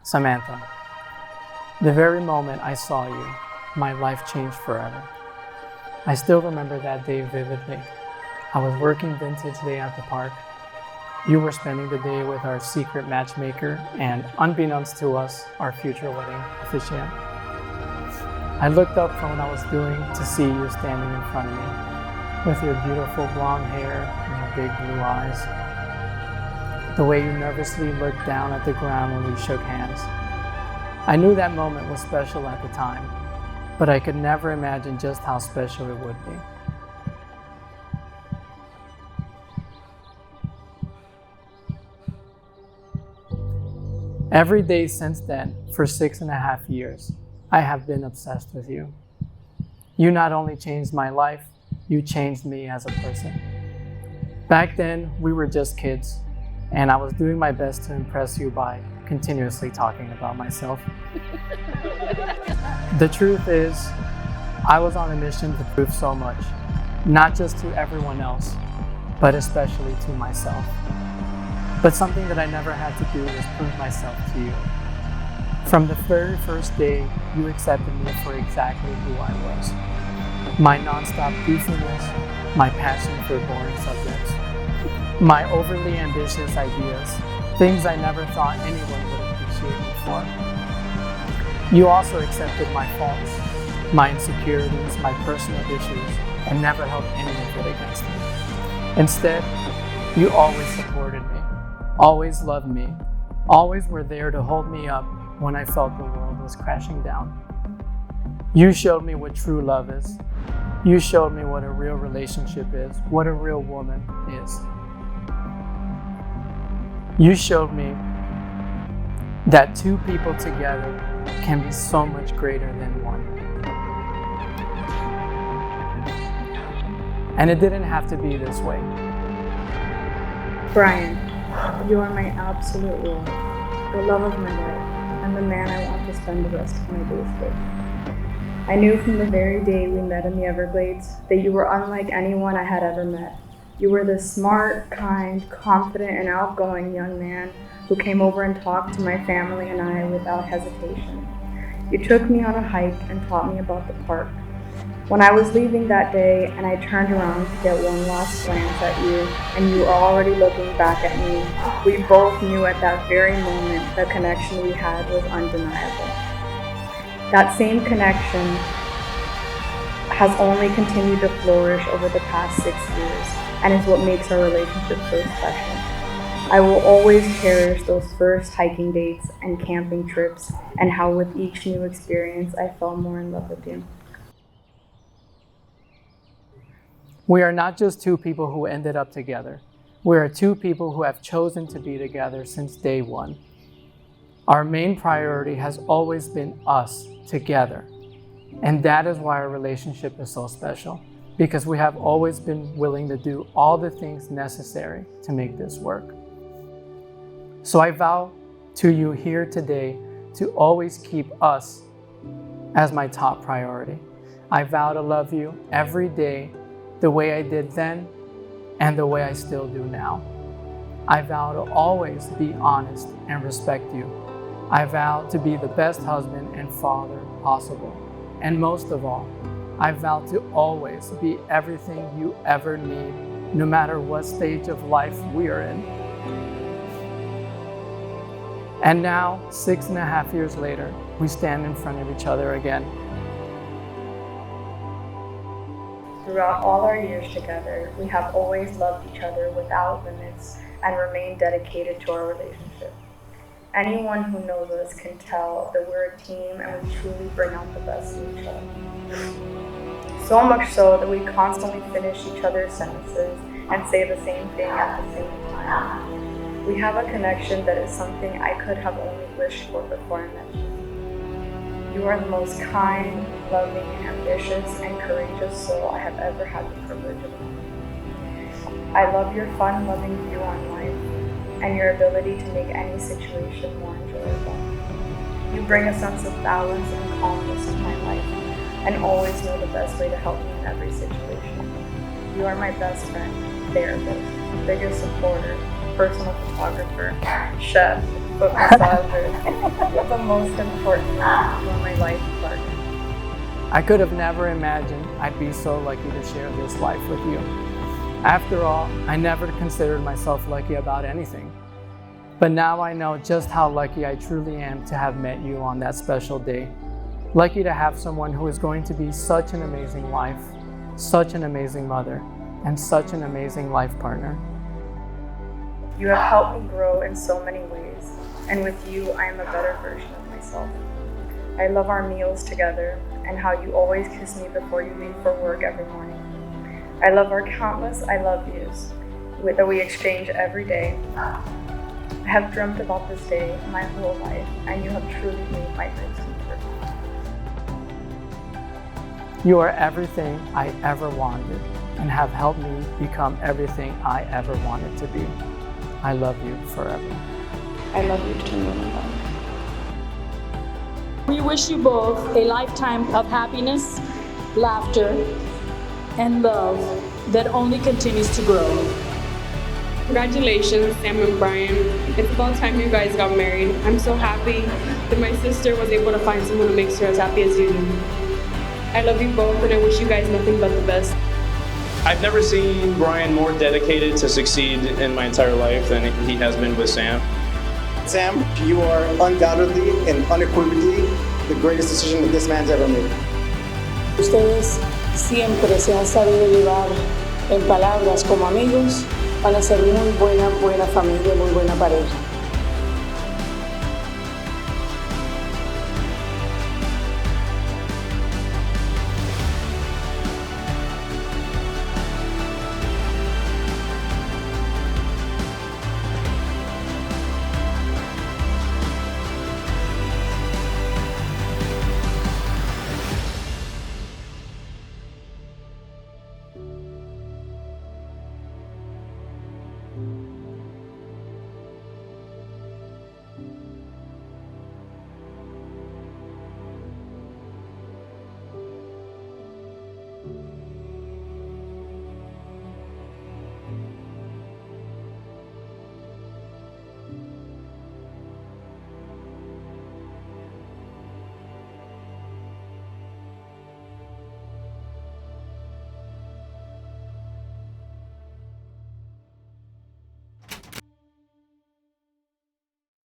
Samantha, the very moment I saw you, my life changed forever. I still remember that day vividly. I was working Vintage Day at the park. You were spending the day with our secret matchmaker and, unbeknownst to us, our future wedding officiant. I looked up from what I was doing to see you standing in front of me with your beautiful blonde hair and your big blue eyes. The way you nervously looked down at the ground when we shook hands. I knew that moment was special at the time, but I could never imagine just how special it would be. Every day since then, for 6.5 years, I have been obsessed with you. You not only changed my life, you changed me as a person. Back then, we were just kids, and I was doing my best to impress you by continuously talking about myself. The truth is, I was on a mission to prove so much, not just to everyone else, but especially to myself. But something that I never had to do was prove myself to you. From the very first day, you accepted me for exactly who I was. My nonstop goofiness, my passion for boring subjects, my overly ambitious ideas, things I never thought anyone would appreciate me for. You also accepted my faults, my insecurities, my personal issues, and never held any of it against me. Instead, you always supported me, always loved me, always were there to hold me up when I felt the world was crashing down. You showed me what true love is. You showed me what a real relationship is, what a real woman is. You showed me that two people together can be so much greater than one. And it didn't have to be this way. Bryan, you are my absolute world, the love of my life, and the man I want to spend the rest of my days with. I knew from the very day we met in the Everglades that you were unlike anyone I had ever met. You were the smart, kind, confident, and outgoing young man who came over and talked to my family and I without hesitation. You took me on a hike and taught me about the park. When I was leaving that day and I turned around to get one last glance at you and you were already looking back at me, we both knew at that very moment the connection we had was undeniable. That same connection has only continued to flourish over the past 6 years and is what makes our relationship so special. I will always cherish those first hiking dates and camping trips and how with each new experience I fell more in love with you. We are not just two people who ended up together. We are two people who have chosen to be together since day one. Our main priority has always been us together. And that is why our relationship is so special, because we have always been willing to do all the things necessary to make this work. So I vow to you here today to always keep us as my top priority. I vow to love you every day the way I did then and the way I still do now. I vow to always be honest and respect you. I vow to be the best husband and father possible. And most of all, I vow to always be everything you ever need, no matter what stage of life we are in. And now, 6.5 years later, we stand in front of each other again. Throughout all our years together, we have always loved each other without limits and remained dedicated to our relationship. Anyone who knows us can tell that we're a team and we truly bring out the best in each other. So much so that we constantly finish each other's sentences and say the same thing at the same time. We have a connection that is something I could have only wished for before I met you. You are the most kind, loving, ambitious, and courageous soul I have ever had the privilege of knowing. I love your fun-loving view on life and your ability to make any situation more enjoyable. You bring a sense of balance and calmness to my life and always know the best way to help me in every situation. You are my best friend, therapist, biggest supporter, personal photographer, chef, foot massager, most important, you are my life partner. I could have never imagined I'd be so lucky to share this life with you. After all, I never considered myself lucky about anything. But now I know just how lucky I truly am to have met you on that special day. Lucky to have someone who is going to be such an amazing wife, such an amazing mother, and such an amazing life partner. You have helped me grow in so many ways, and with you, I am a better version of myself. I love our meals together and how you always kiss me before you leave for work every morning. I love our countless I love yous that we exchange every day. I have dreamt about this day my whole life, and you have truly made my dreams come true. You are everything I ever wanted and have helped me become everything I ever wanted to be. I love you forever. I love you too, Samantha. We wish you both a lifetime of happiness, laughter, and love that only continues to grow. Congratulations, Sam and Bryan. It's about time you guys got married. I'm so happy that my sister was able to find someone who makes her as happy as you do. I love you both, and I wish you guys nothing but the best. I've never seen Bryan more dedicated to succeed in my entire life than he has been with Sam. Sam, you are undoubtedly and unequivocally the greatest decision that this man's ever made. Ustedes siempre se han sabido llevar en palabras como amigos. Van a ser muy buena familia, muy buena pareja.